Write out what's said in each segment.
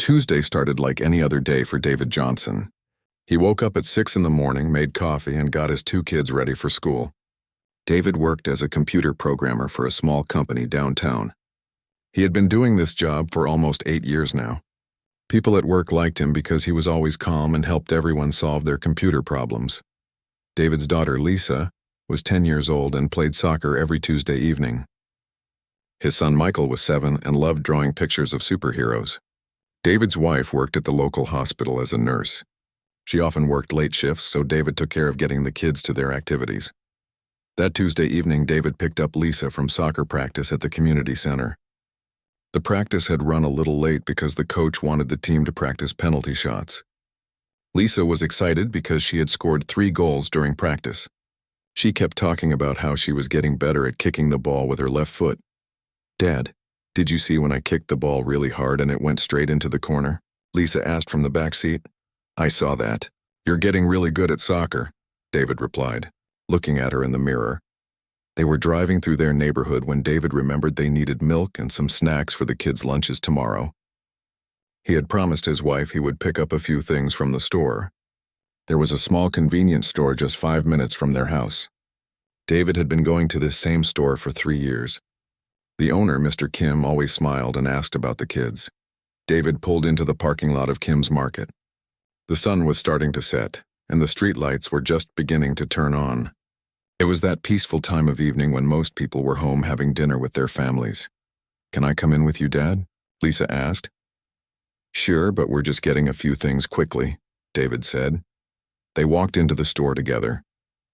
Tuesday started like any other day for David Johnson. He woke up at 6 in the morning, made coffee, and got his 2 kids ready for school. David worked as a computer programmer for a small company downtown. He had been doing this job for almost 8 years now. People at work liked him because he was always calm and helped everyone solve their computer problems. David's daughter, Lisa, was 10 years old and played soccer every Tuesday evening. His son Michael was 7 and loved drawing pictures of superheroes. David's wife worked at the local hospital as a nurse. She often worked late shifts, so David took care of getting the kids to their activities. That Tuesday evening, David picked up Lisa from soccer practice at the community center. The practice had run a little late because the coach wanted the team to practice penalty shots. Lisa was excited because she had scored 3 goals during practice. She kept talking about how she was getting better at kicking the ball with her left foot. "Dad, did you see when I kicked the ball really hard and it went straight into the corner?" Lisa asked from the back seat. "I saw that. You're getting really good at soccer," David replied, looking at her in the mirror. They were driving through their neighborhood when David remembered they needed milk and some snacks for the kids' lunches tomorrow. He had promised his wife he would pick up a few things from the store. There was a small convenience store just 5 minutes from their house. David had been going to this same store for 3 years. The owner, Mr. Kim, always smiled and asked about the kids. David pulled into the parking lot of Kim's Market. The sun was starting to set, and the street lights were just beginning to turn on. It was that peaceful time of evening when most people were home having dinner with their families. "Can I come in with you, Dad?" Lisa asked. "Sure, but we're just getting a few things quickly," David said. They walked into the store together.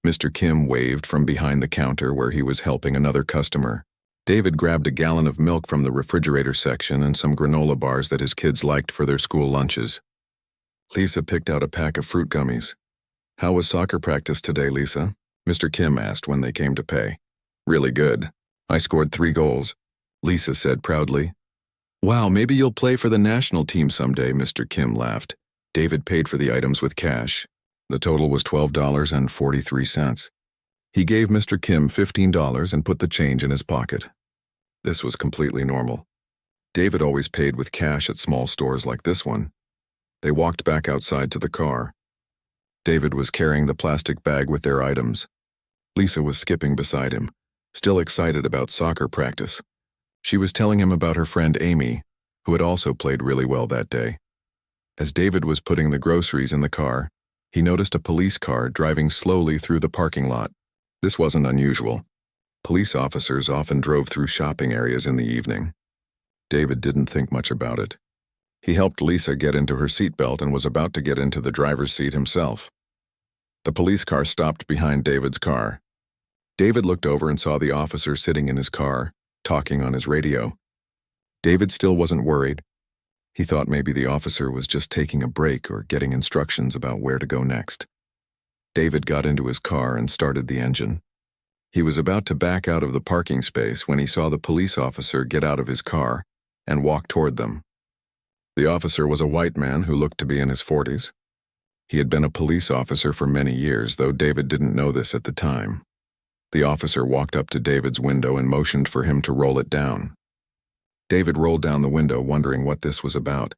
Mr. Kim waved from behind the counter where he was helping another customer. David grabbed a gallon of milk from the refrigerator section and some granola bars that his kids liked for their school lunches. Lisa picked out a pack of fruit gummies. "How was soccer practice today, Lisa?" Mr. Kim asked when they came to pay. "Really good. I scored 3 goals," Lisa said proudly. "Wow, maybe you'll play for the national team someday," Mr. Kim laughed. David paid for the items with cash. The total was $12.43. He gave Mr. Kim $15 and put the change in his pocket. This was completely normal. David always paid with cash at small stores like this one. They walked back outside to the car. David was carrying the plastic bag with their items. Lisa was skipping beside him, still excited about soccer practice. She was telling him about her friend Amy, who had also played really well that day. As David was putting the groceries in the car, he noticed a police car driving slowly through the parking lot. This wasn't unusual. Police officers often drove through shopping areas in the evening. David didn't think much about it. He helped Lisa get into her seatbelt and was about to get into the driver's seat himself. The police car stopped behind David's car. David looked over and saw the officer sitting in his car, talking on his radio. David still wasn't worried. He thought maybe the officer was just taking a break or getting instructions about where to go next. David got into his car and started the engine. He was about to back out of the parking space when he saw the police officer get out of his car and walk toward them. The officer was a white man who looked to be in his 40s. He had been a police officer for many years, though David didn't know this at the time. The officer walked up to David's window and motioned for him to roll it down. David rolled down the window, wondering what this was about.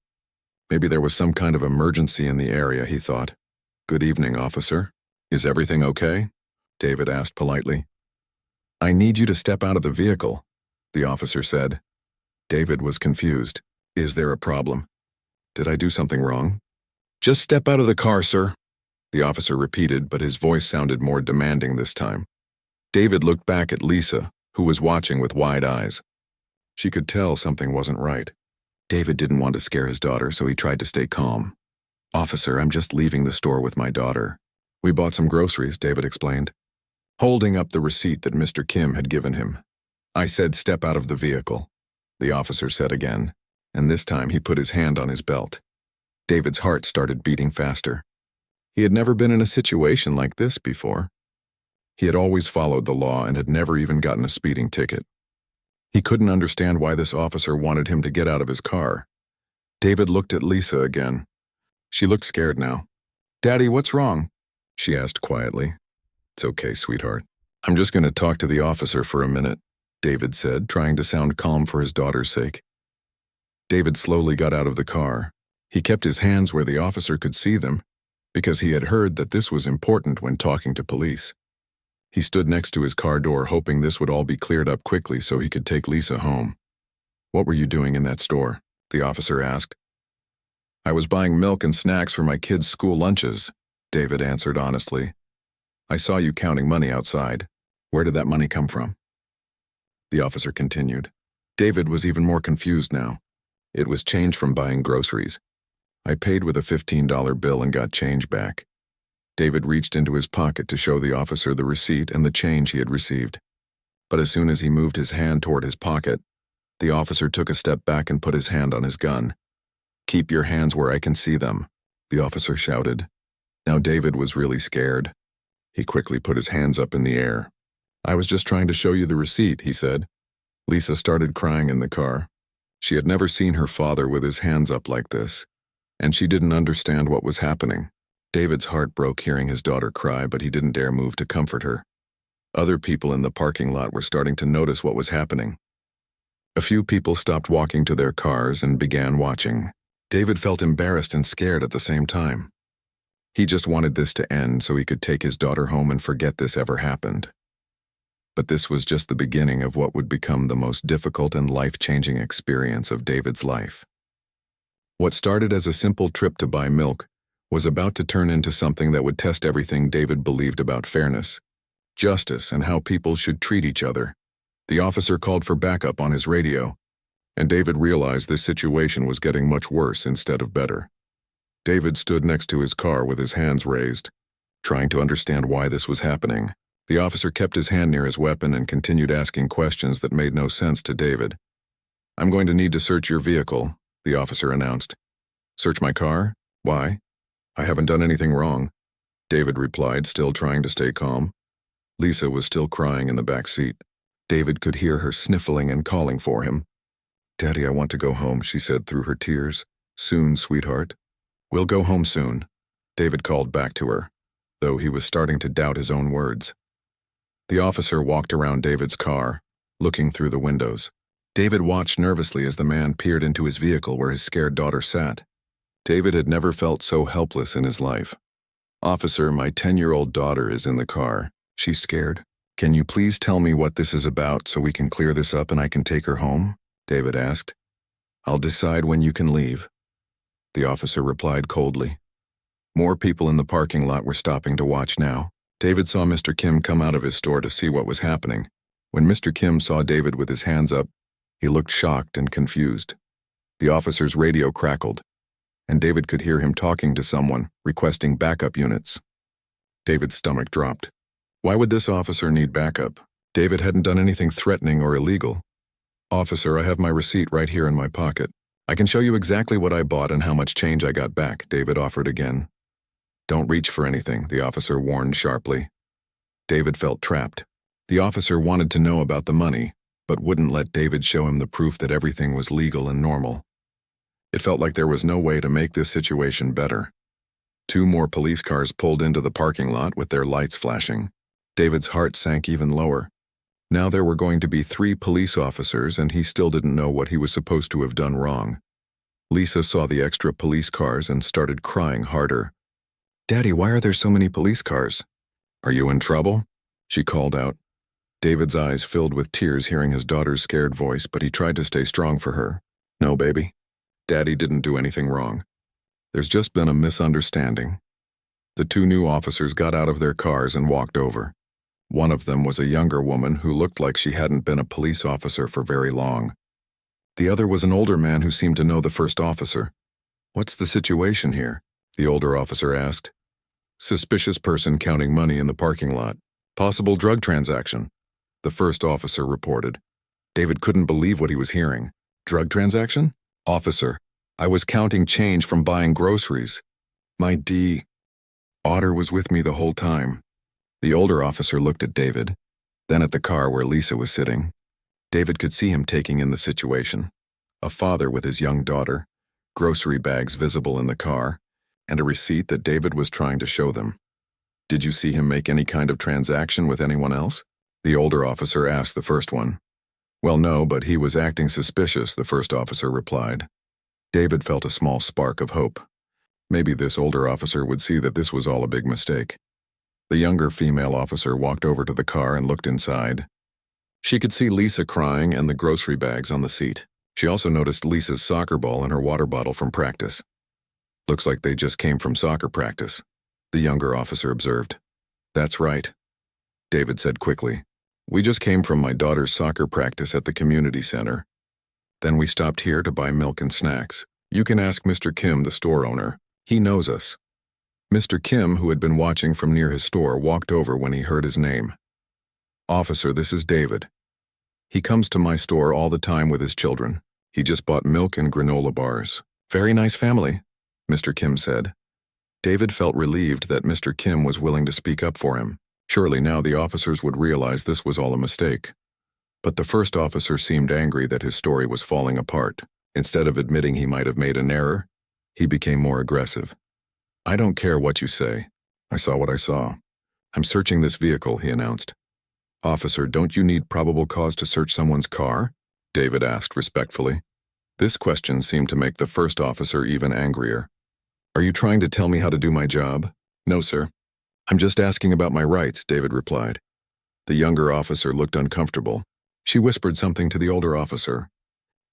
Maybe there was some kind of emergency in the area, he thought. "Good evening, officer. Is everything okay?" David asked politely. "I need you to step out of the vehicle," the officer said. David was confused. "Is there a problem? Did I do something wrong?" "Just step out of the car, sir," the officer repeated, but his voice sounded more demanding this time. David looked back at Lisa, who was watching with wide eyes. She could tell something wasn't right. David didn't want to scare his daughter, so he tried to stay calm. "Officer, I'm just leaving the store with my daughter. We bought some groceries," David explained, holding up the receipt that Mr. Kim had given him. "I said step out of the vehicle," the officer said again, and this time he put his hand on his belt. David's heart started beating faster. He had never been in a situation like this before. He had always followed the law and had never even gotten a speeding ticket. He couldn't understand why this officer wanted him to get out of his car. David looked at Lisa again. She looked scared now. "Daddy, what's wrong?" she asked quietly. "It's okay, sweetheart. I'm just going to talk to the officer for a minute," David said, trying to sound calm for his daughter's sake. David slowly got out of the car. He kept his hands where the officer could see them, because he had heard that this was important when talking to police. He stood next to his car door hoping this would all be cleared up quickly so he could take Lisa home. "What were you doing in that store?" the officer asked. "I was buying milk and snacks for my kids' school lunches," David answered honestly. "I saw you counting money outside. Where did that money come from?" The officer continued. David was even more confused now. "It was change from buying groceries. I paid with a $15 bill and got change back." David reached into his pocket to show the officer the receipt and the change he had received. But as soon as he moved his hand toward his pocket, the officer took a step back and put his hand on his gun. "Keep your hands where I can see them," the officer shouted. Now David was really scared. He quickly put his hands up in the air. "I was just trying to show you the receipt," he said. Lisa started crying in the car. She had never seen her father with his hands up like this, and she didn't understand what was happening. David's heart broke hearing his daughter cry, but he didn't dare move to comfort her. Other people in the parking lot were starting to notice what was happening. A few people stopped walking to their cars and began watching. David felt embarrassed and scared at the same time. He just wanted this to end so he could take his daughter home and forget this ever happened. But this was just the beginning of what would become the most difficult and life-changing experience of David's life. What started as a simple trip to buy milk was about to turn into something that would test everything David believed about fairness, justice, and how people should treat each other. The officer called for backup on his radio, and David realized this situation was getting much worse instead of better. David stood next to his car with his hands raised, trying to understand why this was happening. The officer kept his hand near his weapon and continued asking questions that made no sense to David. "I'm going to need to search your vehicle," the officer announced. "Search my car? Why?" "I haven't done anything wrong," David replied, still trying to stay calm. Lisa was still crying in the back seat. David could hear her sniffling and calling for him. "Daddy, I want to go home," she said through her tears. "Soon, sweetheart." "We'll go home soon," David called back to her, though he was starting to doubt his own words. The officer walked around David's car, looking through the windows. David watched nervously as the man peered into his vehicle where his scared daughter sat. David had never felt so helpless in his life. "Officer, my 10-year-old daughter is in the car. She's scared. Can you please tell me what this is about so we can clear this up and I can take her home?" David asked. "I'll decide when you can leave," the officer replied coldly. More people in the parking lot were stopping to watch now. David saw Mr. Kim come out of his store to see what was happening. When Mr. Kim saw David with his hands up, he looked shocked and confused. The officer's radio crackled, and David could hear him talking to someone, requesting backup units. David's stomach dropped. Why would this officer need backup? David hadn't done anything threatening or illegal. "Officer, I have my receipt right here in my pocket. I can show you exactly what I bought and how much change I got back," David offered again. "Don't reach for anything," the officer warned sharply. David felt trapped. The officer wanted to know about the money, but wouldn't let David show him the proof that everything was legal and normal. It felt like there was no way to make this situation better. 2 more police cars pulled into the parking lot with their lights flashing. David's heart sank even lower. Now there were going to be 3 police officers, and he still didn't know what he was supposed to have done wrong. Lisa saw the extra police cars and started crying harder. "Daddy, why are there so many police cars?" "Are you in trouble?" she called out. David's eyes filled with tears hearing his daughter's scared voice, but he tried to stay strong for her. "No, baby. Daddy didn't do anything wrong. There's just been a misunderstanding." The 2 new officers got out of their cars and walked over. One of them was a younger woman who looked like she hadn't been a police officer for very long. The other was an older man who seemed to know the first officer. "What's the situation here?" the older officer asked. "Suspicious person counting money in the parking lot. Possible drug transaction," the first officer reported. David couldn't believe what he was hearing. "Drug transaction? Officer, I was counting change from buying groceries. My daughter was with me the whole time." The older officer looked at David, then at the car where Lisa was sitting. David could see him taking in the situation. A father with his young daughter, grocery bags visible in the car, and a receipt that David was trying to show them. "Did you see him make any kind of transaction with anyone else?" the older officer asked the first one. "Well, no, but he was acting suspicious," the first officer replied. David felt a small spark of hope. Maybe this older officer would see that this was all a big mistake. The younger female officer walked over to the car and looked inside. She could see Lisa crying and the grocery bags on the seat. She also noticed Lisa's soccer ball and her water bottle from practice. Looks like they just came from soccer practice, the younger officer observed. That's right, David said quickly. We just came from my daughter's soccer practice at the community center. Then we stopped here to buy milk and snacks. You can ask Mr. Kim, the store owner. He knows us. Mr. Kim, who had been watching from near his store, walked over when he heard his name. Officer, this is David. He comes to my store all the time with his children. He just bought milk and granola bars. Very nice family, Mr. Kim said. David felt relieved that Mr. Kim was willing to speak up for him. Surely now the officers would realize this was all a mistake. But the first officer seemed angry that his story was falling apart. Instead of admitting he might have made an error, he became more aggressive. I don't care what you say. I saw what I saw. I'm searching this vehicle, he announced. Officer, don't you need probable cause to search someone's car? David asked respectfully. This question seemed to make the first officer even angrier. Are you trying to tell me how to do my job? No, sir. I'm just asking about my rights, David replied. The younger officer looked uncomfortable. She whispered something to the older officer.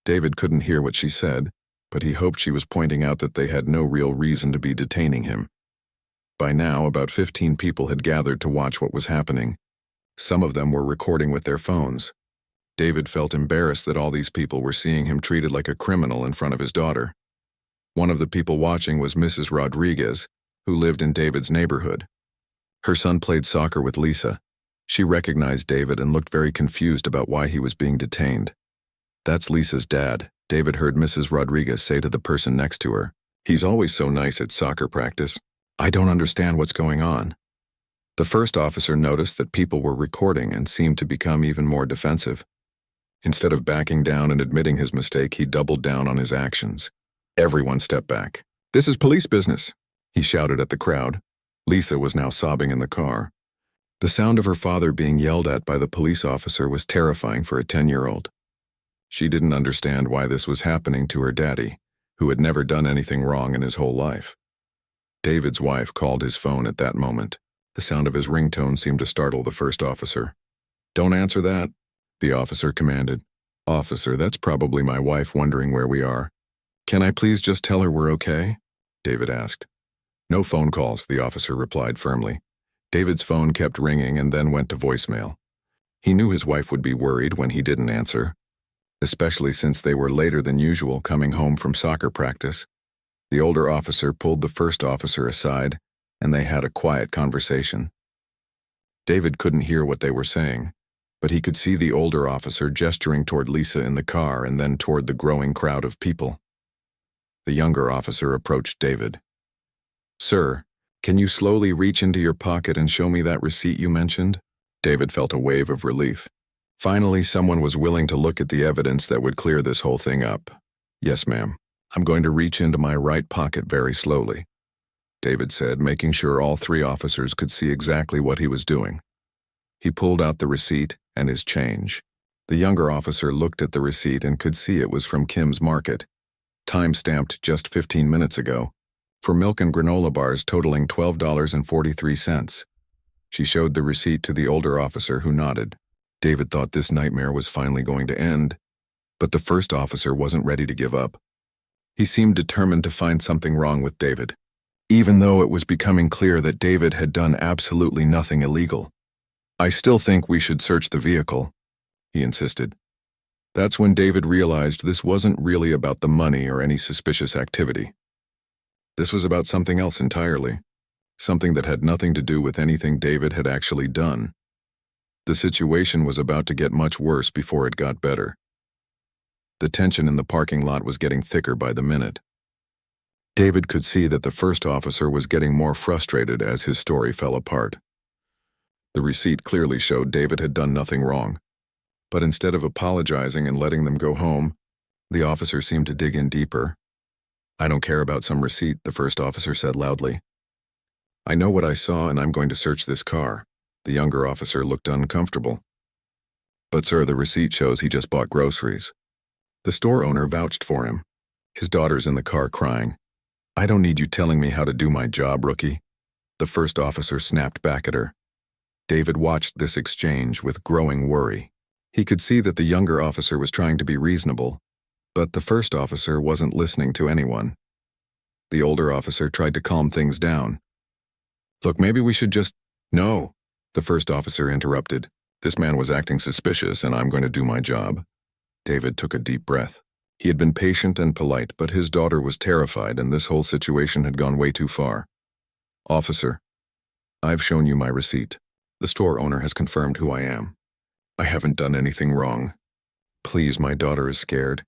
David couldn't hear what she said, but he hoped she was pointing out that they had no real reason to be detaining him. By now, about 15 people had gathered to watch what was happening. Some of them were recording with their phones. David felt embarrassed that all these people were seeing him treated like a criminal in front of his daughter. One of the people watching was Mrs. Rodriguez, who lived in David's neighborhood. Her son played soccer with Lisa. She recognized David and looked very confused about why he was being detained. That's Lisa's dad, David heard Mrs. Rodriguez say to the person next to her. He's always so nice at soccer practice. I don't understand what's going on. The first officer noticed that people were recording and seemed to become even more defensive. Instead of backing down and admitting his mistake, he doubled down on his actions. Everyone stepped back. This is police business, he shouted at the crowd. Lisa was now sobbing in the car. The sound of her father being yelled at by the police officer was terrifying for a 10-year-old. She didn't understand why this was happening to her daddy, who had never done anything wrong in his whole life. David's wife called his phone at that moment. The sound of his ringtone seemed to startle the first officer. Don't answer that, the officer commanded. Officer, that's probably my wife wondering where we are. Can I please just tell her we're okay? David asked. No phone calls, the officer replied firmly. David's phone kept ringing and then went to voicemail. He knew his wife would be worried when he didn't answer, especially since they were later than usual coming home from soccer practice. The older officer pulled the first officer aside, and they had a quiet conversation. David couldn't hear what they were saying, but he could see the older officer gesturing toward Lisa in the car and then toward the growing crowd of people. The younger officer approached David. Sir, can you slowly reach into your pocket and show me that receipt you mentioned? David felt a wave of relief. Finally, someone was willing to look at the evidence that would clear this whole thing up. Yes, ma'am. I'm going to reach into my right pocket very slowly, David said, making sure all three officers could see exactly what he was doing. He pulled out the receipt and his change. The younger officer looked at the receipt and could see it was from Kim's Market, time-stamped just 15 minutes ago, for milk and granola bars totaling $12.43. She showed the receipt to the older officer, who nodded. David thought this nightmare was finally going to end, but the first officer wasn't ready to give up. He seemed determined to find something wrong with David, even though it was becoming clear that David had done absolutely nothing illegal. I still think we should search the vehicle, he insisted. That's when David realized this wasn't really about the money or any suspicious activity. This was about something else entirely, something that had nothing to do with anything David had actually done. The situation was about to get much worse before it got better. The tension in the parking lot was getting thicker by the minute. David could see that the first officer was getting more frustrated as his story fell apart. The receipt clearly showed David had done nothing wrong, but instead of apologizing and letting them go home, the officer seemed to dig in deeper. I don't care about some receipt, the first officer said loudly. I know what I saw and I'm going to search this car. The younger officer looked uncomfortable. But sir, the receipt shows he just bought groceries. The store owner vouched for him. His daughter's in the car crying. "I don't need you telling me how to do my job, rookie." The first officer snapped back at her. David watched this exchange with growing worry. He could see that the younger officer was trying to be reasonable, but the first officer wasn't listening to anyone. The older officer tried to calm things down. "Look, maybe we should just—" "No," the first officer interrupted. "This man was acting suspicious, and I'm going to do my job." David took a deep breath. He had been patient and polite, but his daughter was terrified, and this whole situation had gone way too far. "Officer, I've shown you my receipt. The store owner has confirmed who I am. I haven't done anything wrong. Please, my daughter is scared.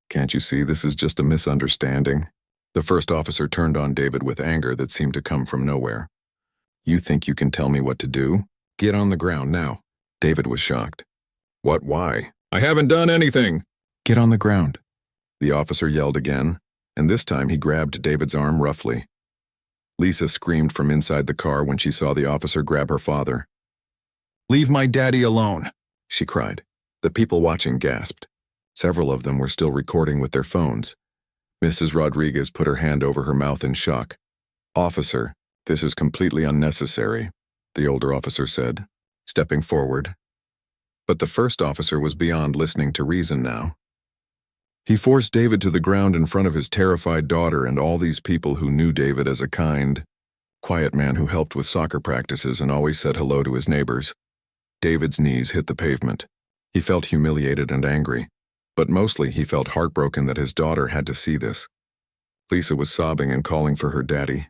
Can't you see this is just a misunderstanding?" The first officer turned on David with anger that seemed to come from nowhere. "You think you can tell me what to do? Get on the ground now." David was shocked. "What? Why? I haven't done anything." "Get on the ground." The officer yelled again, and this time he grabbed David's arm roughly. Lisa screamed from inside the car when she saw the officer grab her father. "Leave my daddy alone," she cried. The people watching gasped. Several of them were still recording with their phones. Mrs. Rodriguez put her hand over her mouth in shock. "Officer, this is completely unnecessary," the older officer said, stepping forward. But the first officer was beyond listening to reason now. He forced David to the ground in front of his terrified daughter and all these people who knew David as a kind, quiet man who helped with soccer practices and always said hello to his neighbors. David's knees hit the pavement. He felt humiliated and angry, but mostly he felt heartbroken that his daughter had to see this. Lisa was sobbing and calling for her daddy.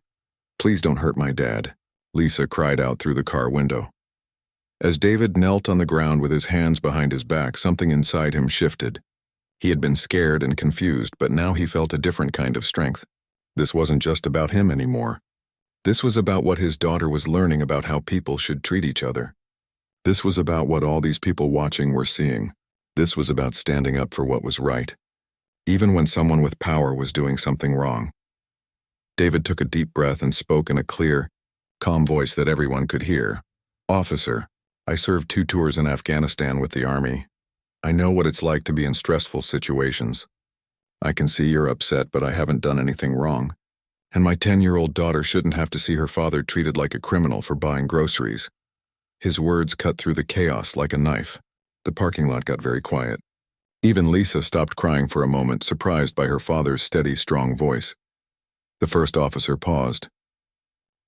"Please don't hurt my dad," Lisa cried out through the car window. As David knelt on the ground with his hands behind his back, something inside him shifted. He had been scared and confused, but now he felt a different kind of strength. This wasn't just about him anymore. This was about what his daughter was learning about how people should treat each other. This was about what all these people watching were seeing. This was about standing up for what was right, even when someone with power was doing something wrong. David took a deep breath and spoke in a clear, calm voice that everyone could hear. "Officer, I served 2 tours in Afghanistan with the Army. I know what it's like to be in stressful situations. I can see you're upset, but I haven't done anything wrong. And my 10-year-old daughter shouldn't have to see her father treated like a criminal for buying groceries." His words cut through the chaos like a knife. The parking lot got very quiet. Even Lisa stopped crying for a moment, surprised by her father's steady, strong voice. The first officer paused.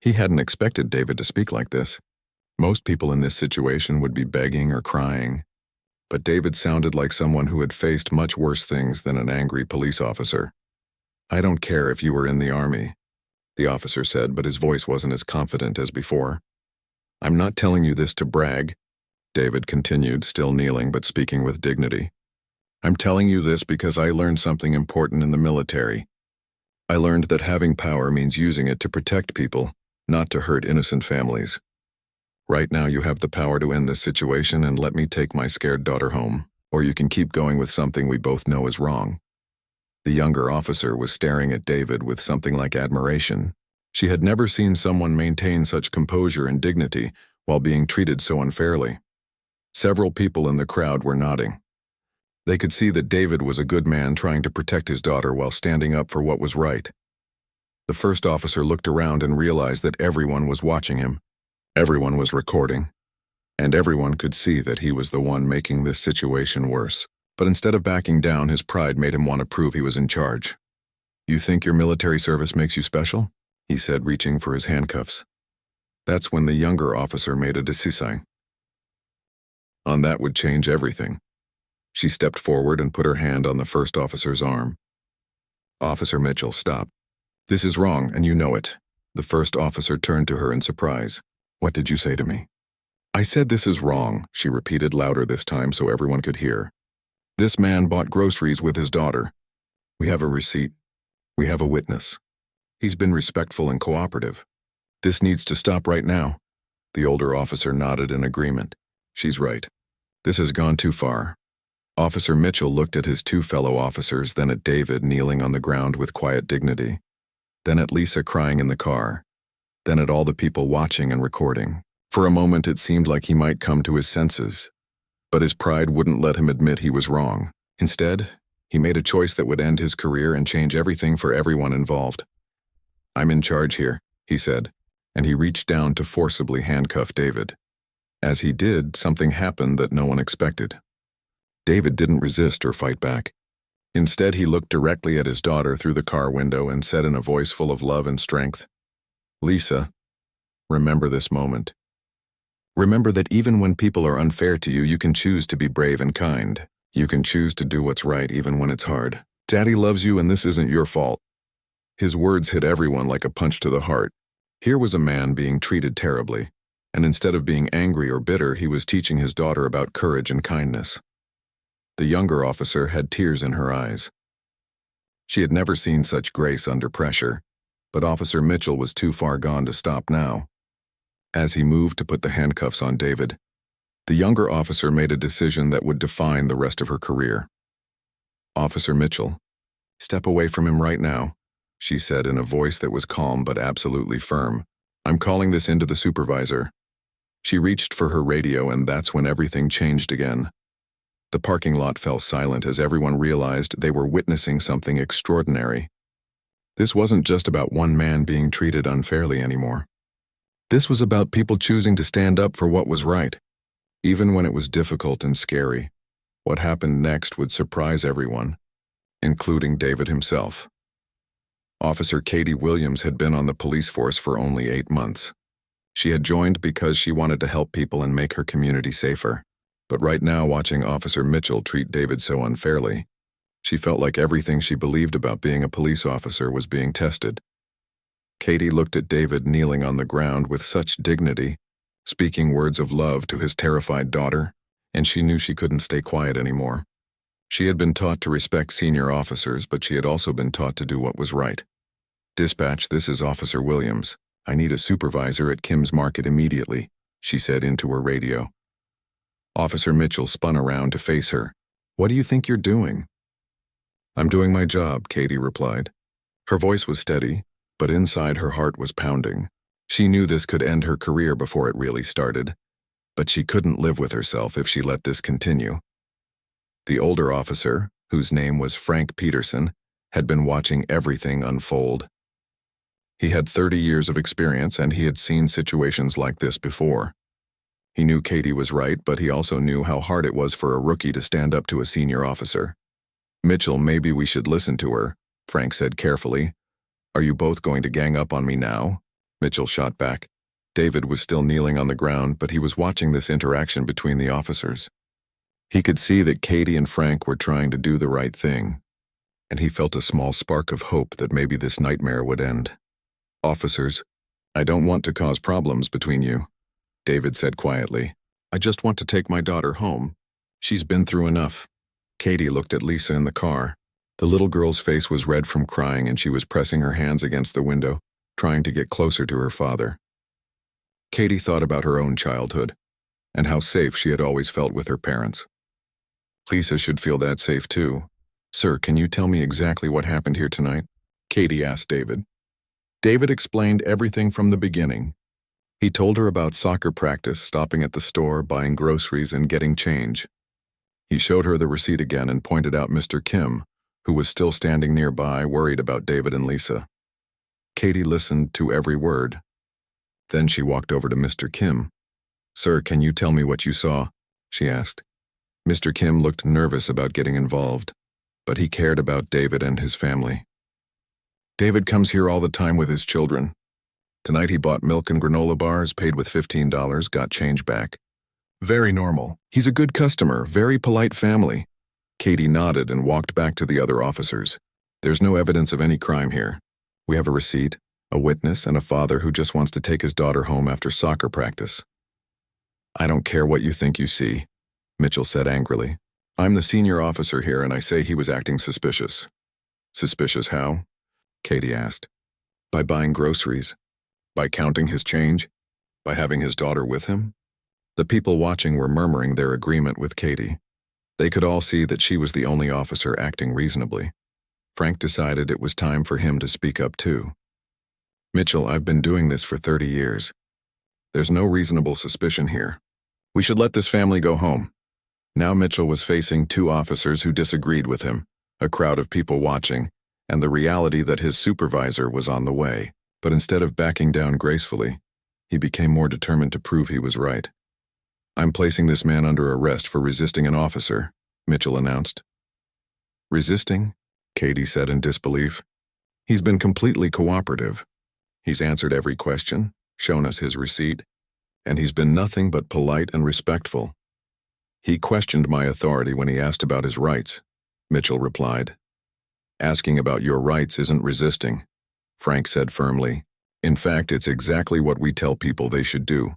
He hadn't expected David to speak like this. Most people in this situation would be begging or crying. But David sounded like someone who had faced much worse things than an angry police officer. "I don't care if you were in the Army," the officer said, but his voice wasn't as confident as before. "I'm not telling you this to brag," David continued, still kneeling but speaking with dignity. "I'm telling you this because I learned something important in the military. I learned that having power means using it to protect people, not to hurt innocent families. Right now you have the power to end this situation and let me take my scared daughter home, or you can keep going with something we both know is wrong." The younger officer was staring at David with something like admiration. She had never seen someone maintain such composure and dignity while being treated so unfairly. Several people in the crowd were nodding. They could see that David was a good man trying to protect his daughter while standing up for what was right. The first officer looked around and realized that everyone was watching him. Everyone was recording, and everyone could see that he was the one making this situation worse. But instead of backing down, his pride made him want to prove he was in charge. "You think your military service makes you special?" he said, reaching for his handcuffs. That's when the younger officer made a decision. On that would change everything. She stepped forward and put her hand on the first officer's arm. "Officer Mitchell, stop. This is wrong, and you know it." The first officer turned to her in surprise. "What did you say to me?" "I said this is wrong," she repeated louder this time so everyone could hear. "This man bought groceries with his daughter. We have a receipt. We have a witness. He's been respectful and cooperative. This needs to stop right now." The older officer nodded in agreement. "She's right. This has gone too far." Officer Mitchell looked at his 2 fellow officers, then at David kneeling on the ground with quiet dignity, then at Lisa crying in the car, then at all the people watching and recording. For a moment it seemed like he might come to his senses, but his pride wouldn't let him admit he was wrong. Instead, He made a choice that would end his career and change everything for everyone involved. "I'm in charge here," he said, and he reached down to forcibly handcuff David. As he did, something happened that no one expected. David didn't resist or fight back. Instead, he looked directly at his daughter through the car window and said in a voice full of love and strength, "Lisa, remember this moment. Remember that even when people are unfair to you, you can choose to be brave and kind. You can choose to do what's right even when it's hard. Daddy loves you and this isn't your fault." His words hit everyone like a punch to the heart. Here was a man being treated terribly, and instead of being angry or bitter, he was teaching his daughter about courage and kindness. The younger officer had tears in her eyes. She had never seen such grace under pressure, but Officer Mitchell was too far gone to stop now. As he moved to put the handcuffs on David, the younger officer made a decision that would define the rest of her career. "Officer Mitchell, step away from him right now," she said in a voice that was calm but absolutely firm. "I'm calling this into the supervisor." She reached for her radio, and that's when everything changed again. The parking lot fell silent as everyone realized they were witnessing something extraordinary. This wasn't just about one man being treated unfairly anymore. This was about people choosing to stand up for what was right, even when it was difficult and scary. What happened next would surprise everyone, including David himself. Officer Katie Williams had been on the police force for only 8 months. She had joined because she wanted to help people and make her community safer. But right now, watching Officer Mitchell treat David so unfairly, she felt like everything she believed about being a police officer was being tested. Katie looked at David kneeling on the ground with such dignity, speaking words of love to his terrified daughter, and she knew she couldn't stay quiet anymore. She had been taught to respect senior officers, but she had also been taught to do what was right. "Dispatch, this is Officer Williams. I need a supervisor at Kim's Market immediately," she said into her radio. Officer Mitchell spun around to face her. "What do you think you're doing?" "I'm doing my job," Katie replied. Her voice was steady, but inside her heart was pounding. She knew this could end her career before it really started, but she couldn't live with herself if she let this continue. The older officer, whose name was Frank Peterson, had been watching everything unfold. He had 30 years of experience, and he had seen situations like this before. He knew Katie was right, but he also knew how hard it was for a rookie to stand up to a senior officer. "Mitchell, maybe we should listen to her," Frank said carefully. "Are you both going to gang up on me now?" Mitchell shot back. David was still kneeling on the ground, but he was watching this interaction between the officers. He could see that Katie and Frank were trying to do the right thing, and he felt a small spark of hope that maybe this nightmare would end. "Officers, I don't want to cause problems between you," David said quietly. "I just want to take my daughter home. She's been through enough." Katie looked at Lisa in the car. The little girl's face was red from crying, and she was pressing her hands against the window, trying to get closer to her father. Katie thought about her own childhood, and how safe she had always felt with her parents. Lisa should feel that safe too. "Sir, can you tell me exactly what happened here tonight?" Katie asked David. David explained everything from the beginning. He told her about soccer practice, stopping at the store, buying groceries, and getting change. He showed her the receipt again and pointed out Mr. Kim, who was still standing nearby, worried about David and Lisa. Katie listened to every word. Then she walked over to Mr. Kim. "Sir, can you tell me what you saw?" she asked. Mr. Kim looked nervous about getting involved, but he cared about David and his family. "David comes here all the time with his children. Tonight he bought milk and granola bars, paid with $15, got change back. Very normal. He's a good customer, very polite family." Katie nodded and walked back to the other officers. "There's no evidence of any crime here. We have a receipt, a witness, and a father who just wants to take his daughter home after soccer practice." "I don't care what you think you see," Mitchell said angrily. "I'm the senior officer here, and I say he was acting suspicious." "Suspicious how?" Katie asked. "By buying groceries. By counting his change? By having his daughter with him?" The people watching were murmuring their agreement with Katie. They could all see that she was the only officer acting reasonably. Frank decided it was time for him to speak up too. "Mitchell, I've been doing this for 30 years. There's no reasonable suspicion here. We should let this family go home." Now Mitchell was facing 2 officers who disagreed with him. a crowd of people watching, and the reality that his supervisor was on the way. But instead of backing down gracefully, he became more determined to prove he was right. "I'm placing this man under arrest for resisting an officer," Mitchell announced. "Resisting?" Katie said in disbelief. "He's been completely cooperative. He's answered every question, shown us his receipt, and he's been nothing but polite and respectful." "He questioned my authority when he asked about his rights," Mitchell replied. "Asking about your rights isn't resisting," Frank said firmly. "In fact, it's exactly what we tell people they should do."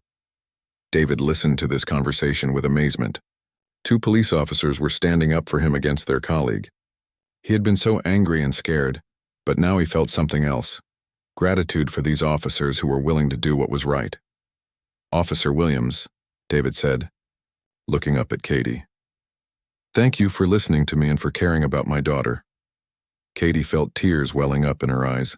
David listened to this conversation with amazement. Two police officers were standing up for him against their colleague. He had been so angry and scared, but now he felt something else: gratitude for these officers who were willing to do what was right. "Officer Williams," David said, looking up at Katie. "Thank you for listening to me and for caring about my daughter." Katie felt tears welling up in her eyes.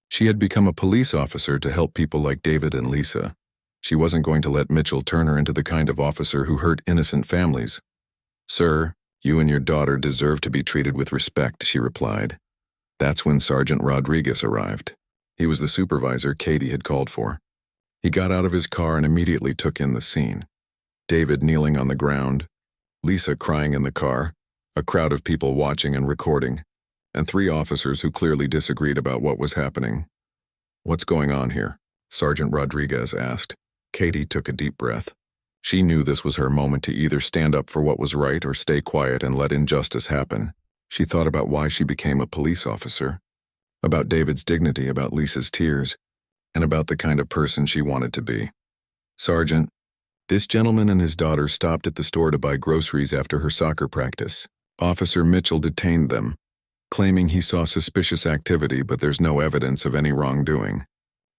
She had become a police officer to help people like David and Lisa. She wasn't going to let Mitchell turn her into the kind of officer who hurt innocent families. "Sir, you and your daughter deserve to be treated with respect," she replied. That's when Sergeant Rodriguez arrived. He was the supervisor Katie had called for. He got out of his car and immediately took in the scene. David kneeling on the ground, Lisa crying in the car, a crowd of people watching and recording, and three officers who clearly disagreed about what was happening. "What's going on here?" Sergeant Rodriguez asked. Katie took a deep breath. She knew this was her moment to either stand up for what was right or stay quiet and let injustice happen. She thought about why she became a police officer, about David's dignity, about Lisa's tears, and about the kind of person she wanted to be. "Sergeant, this gentleman and his daughter stopped at the store to buy groceries after her soccer practice. Officer Mitchell detained them, claiming he saw suspicious activity, but there's no evidence of any wrongdoing.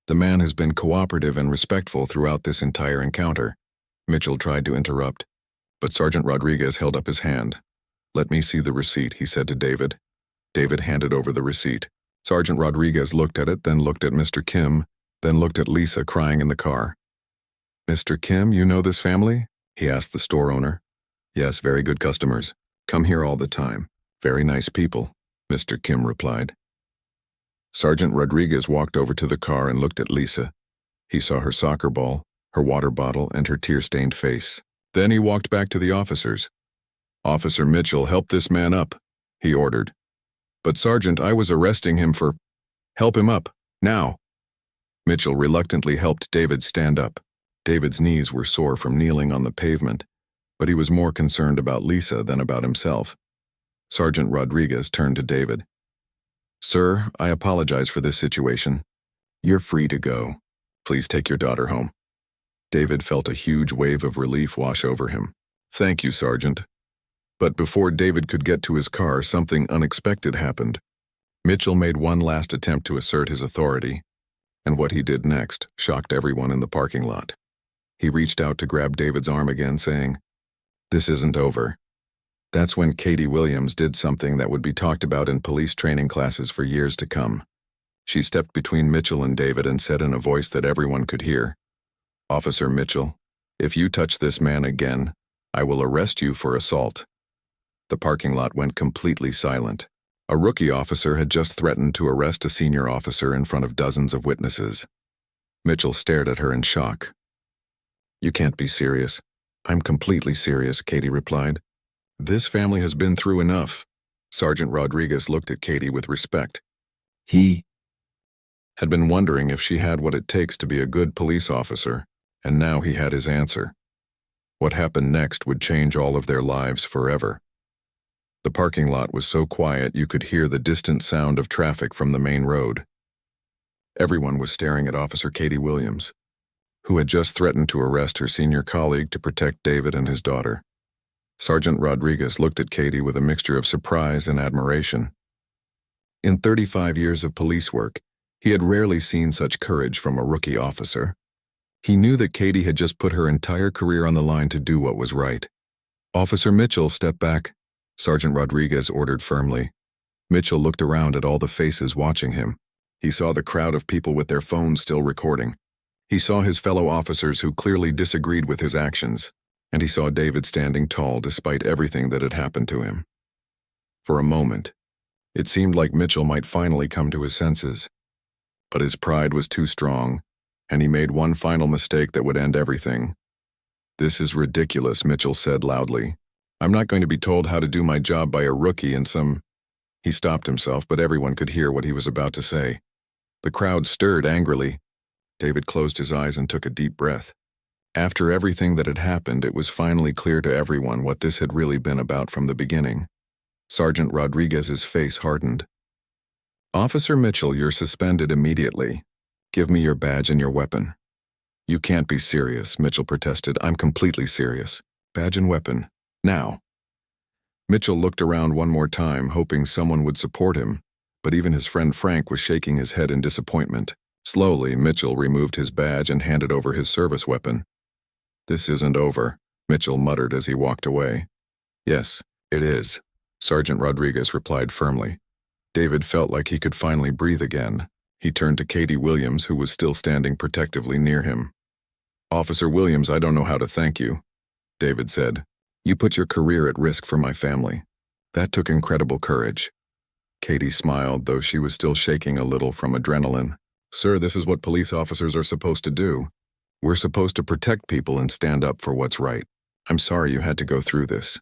The man has been cooperative and respectful throughout this entire encounter." Mitchell tried to interrupt, but Sergeant Rodriguez held up his hand. "Let me see the receipt," he said to David. David handed over the receipt. Sergeant Rodriguez looked at it, then looked at Mr. Kim, then looked at Lisa crying in the car. "Mr. Kim, you know this family?" he asked the store owner. "Yes, very good customers. Come here all the time. Very nice people," Mr. Kim replied. Sergeant Rodriguez walked over to the car and looked at Lisa. He saw her soccer ball, her water bottle, and her tear-stained face. Then he walked back to the officers. "Officer Mitchell, help this man up," he ordered. "But Sergeant, I was arresting him for—" "Help him up, now." Mitchell reluctantly helped David stand up. David's knees were sore from kneeling on the pavement, but he was more concerned about Lisa than about himself. Sergeant Rodriguez turned to David. "Sir, I apologize for this situation. You're free to go. Please take your daughter home." David felt a huge wave of relief wash over him. "Thank you, Sergeant." But before David could get to his car, something unexpected happened. Mitchell made one last attempt to assert his authority, and what he did next shocked everyone in the parking lot. He reached out to grab David's arm again, saying, "This isn't over." That's when Katie Williams did something that would be talked about in police training classes for years to come. She stepped between Mitchell and David and said in a voice that everyone could hear, "Officer Mitchell, if you touch this man again, I will arrest you for assault." The parking lot went completely silent. A rookie officer had just threatened to arrest a senior officer in front of dozens of witnesses. Mitchell stared at her in shock. "You can't be serious." "I'm completely serious," Katie replied. "This family has been through enough." Sergeant Rodriguez looked at Katie with respect. He had been wondering if she had what it takes to be a good police officer, and now he had his answer. What happened next would change all of their lives forever. The parking lot was so quiet you could hear the distant sound of traffic from the main road. Everyone was staring at Officer Katie Williams, who had just threatened to arrest her senior colleague to protect David and his daughter. Sergeant Rodriguez looked at Katie with a mixture of surprise and admiration. In 35 years of police work, he had rarely seen such courage from a rookie officer. He knew that Katie had just put her entire career on the line to do what was right. "Officer Mitchell, step back," Sergeant Rodriguez ordered firmly. Mitchell looked around at all the faces watching him. He saw the crowd of people with their phones still recording. He saw his fellow officers who clearly disagreed with his actions, and he saw David standing tall despite everything that had happened to him. For a moment, It seemed like Mitchell might finally come to his senses. But his pride was too strong, and he made one final mistake that would end everything. "This is ridiculous," Mitchell said loudly. "I'm not going to be told how to do my job by a rookie and some—" He stopped himself, but everyone could hear what he was about to say. The crowd stirred angrily. David closed his eyes and took a deep breath. After everything that had happened, it was finally clear to everyone what this had really been about from the beginning. Sergeant Rodriguez's face hardened. "Officer Mitchell, you're suspended immediately. Give me your badge and your weapon." "You can't be serious," Mitchell protested. "I'm completely serious. Badge and weapon. Now." Mitchell looked around one more time, hoping someone would support him, but even his friend Frank was shaking his head in disappointment. Slowly, Mitchell removed his badge and handed over his service weapon. "This isn't over," Mitchell muttered as he walked away. "Yes, it is," Sergeant Rodriguez replied firmly. David felt like he could finally breathe again. He turned to Katie Williams, who was still standing protectively near him. "Officer Williams, I don't know how to thank you," David said. "You put your career at risk for my family. That took incredible courage." Katie smiled, though she was still shaking a little from adrenaline. "Sir, this is what police officers are supposed to do. We're supposed to protect people and stand up for what's right. I'm sorry you had to go through this."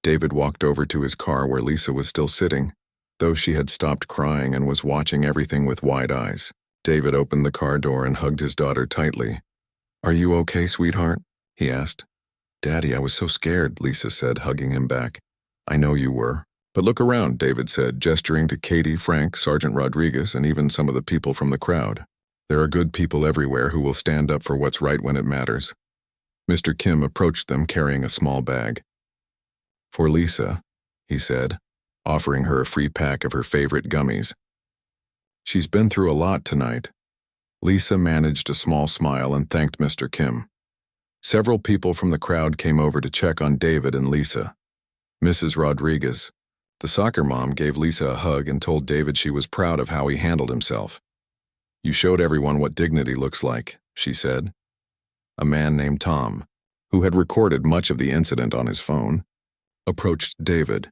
David walked over to his car where Lisa was still sitting, though she had stopped crying and was watching everything with wide eyes. David opened the car door and hugged his daughter tightly. "Are you okay, sweetheart?" he asked. "Daddy, I was so scared," Lisa said, hugging him back. "I know you were. But look around," David said, gesturing to Katie, Frank, Sergeant Rodriguez, and even some of the people from the crowd. "There are good people everywhere who will stand up for what's right when it matters." Mr. Kim approached them carrying a small bag. "For Lisa," he said, offering her a free pack of her favorite gummies. "She's been through a lot tonight." Lisa managed a small smile and thanked Mr. Kim. Several people from the crowd came over to check on David and Lisa. Mrs. Rodriguez, the soccer mom, gave Lisa a hug and told David she was proud of how he handled himself. "You showed everyone what dignity looks like," she said. A man named Tom, who had recorded much of the incident on his phone, approached David.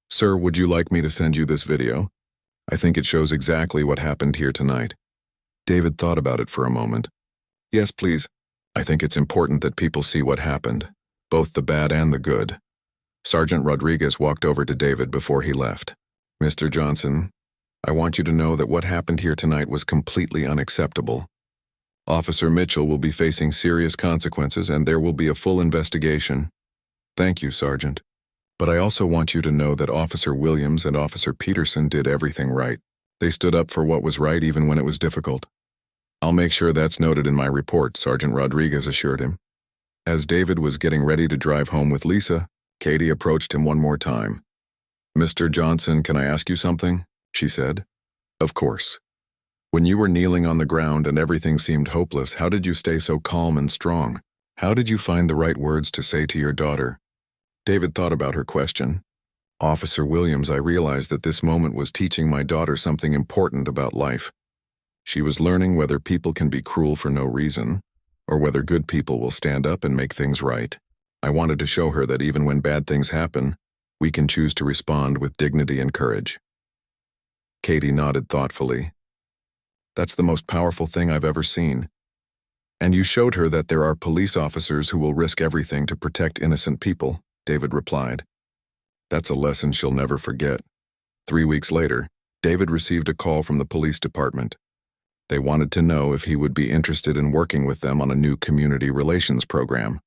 "Sir, would you like me to send you this video? I think it shows exactly what happened here tonight." David thought about it for a moment. "Yes, please. I think it's important that people see what happened, both the bad and the good." Sergeant Rodriguez walked over to David before he left. "Mr. Johnson, I want you to know that what happened here tonight was completely unacceptable. Officer Mitchell will be facing serious consequences and there will be a full investigation." "Thank you, Sergeant. But I also want you to know that Officer Williams and Officer Peterson did everything right. They stood up for what was right even when it was difficult." "I'll make sure that's noted in my report," Sergeant Rodriguez assured him. As David was getting ready to drive home with Lisa, Katie approached him one more time. "Mr. Johnson, can I ask you something?" she said. "Of course. When you were kneeling on the ground and everything seemed hopeless, how did you stay so calm and strong? How did you find the right words to say to your daughter?" David thought about her question. "Officer Williams, I realized that this moment was teaching my daughter something important about life. She was learning whether people can be cruel for no reason, or whether good people will stand up and make things right. I wanted to show her that even when bad things happen, we can choose to respond with dignity and courage." Katie nodded thoughtfully. "That's the most powerful thing I've ever seen. And you showed her that there are police officers who will risk everything to protect innocent people," David replied. "That's a lesson she'll never forget." 3 weeks later, David received a call from the police department. They wanted to know if he would be interested in working with them on a new community relations program.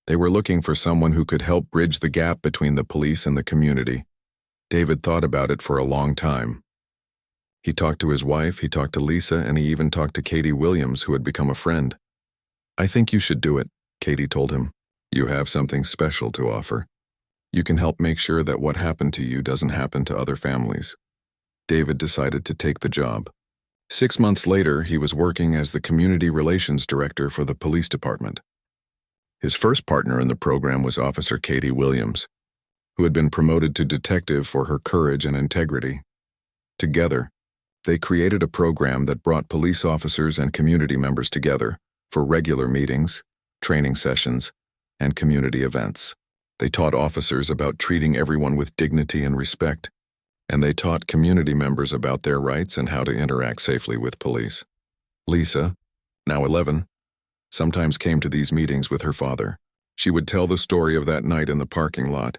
They were looking for someone who could help bridge the gap between the police and the community. David thought about it for a long time. He talked to his wife, he talked to Lisa, and he even talked to Katie Williams, who had become a friend. "I think you should do it," Katie told him. "You have something special to offer. You can help make sure that what happened to you doesn't happen to other families." David decided to take the job. 6 months later, he was working as the Community Relations Director for the police department. His first partner in the program was Officer Katie Williams, who had been promoted to detective for her courage and integrity. Together, they created a program that brought police officers and community members together for regular meetings, training sessions, and community events. They taught officers about treating everyone with dignity and respect, and they taught community members about their rights and how to interact safely with police. Lisa, now 11, sometimes came to these meetings with her father. She would tell the story of that night in the parking lot,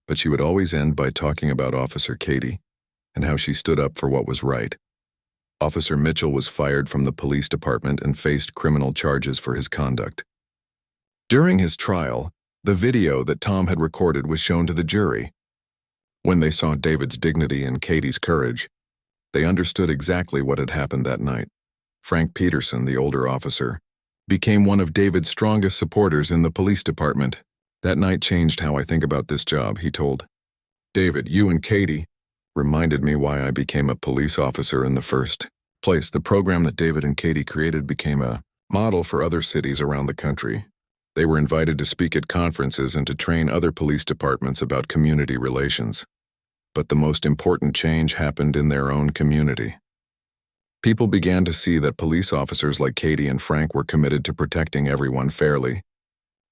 but she would always end by talking about Officer Katie and how she stood up for what was right. Officer Mitchell was fired from the police department and faced criminal charges for his conduct. During his trial, the video that Tom had recorded was shown to the jury. When they saw David's dignity and Katie's courage, they understood exactly what had happened that night. Frank Peterson, the older officer, became one of David's strongest supporters in the police department. That night changed how I think about this job, he told. David, you and Katie reminded me why I became a police officer in the first place. The program that David and Katie created became a model for other cities around the country. They were invited to speak at conferences and to train other police departments about community relations. But the most important change happened in their own community. People began to see that police officers like Katie and Frank were committed to protecting everyone fairly.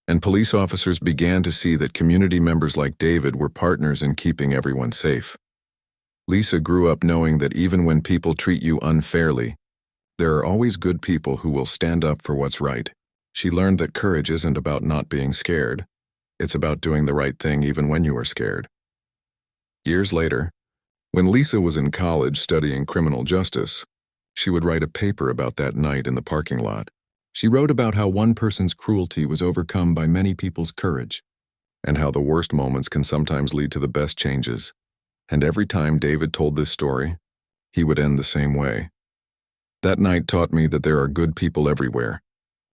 And police officers began to see that community members like David were partners in keeping everyone safe. Lisa grew up knowing that even when people treat you unfairly, there are always good people who will stand up for what's right. She learned that courage isn't about not being scared. It's about doing the right thing even when you are scared. Years later, when Lisa was in college studying criminal justice, she would write a paper about that night in the parking lot. She wrote about how one person's cruelty was overcome by many people's courage, and how the worst moments can sometimes lead to the best changes. And every time David told this story, he would end the same way. That night taught me that there are good people everywhere.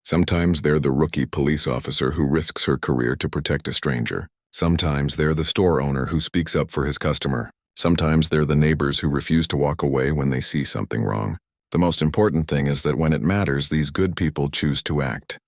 Sometimes they're the rookie police officer who risks her career to protect a stranger. Sometimes they're the store owner who speaks up for his customer. Sometimes they're the neighbors who refuse to walk away when they see something wrong. The most important thing is that when it matters, these good people choose to act.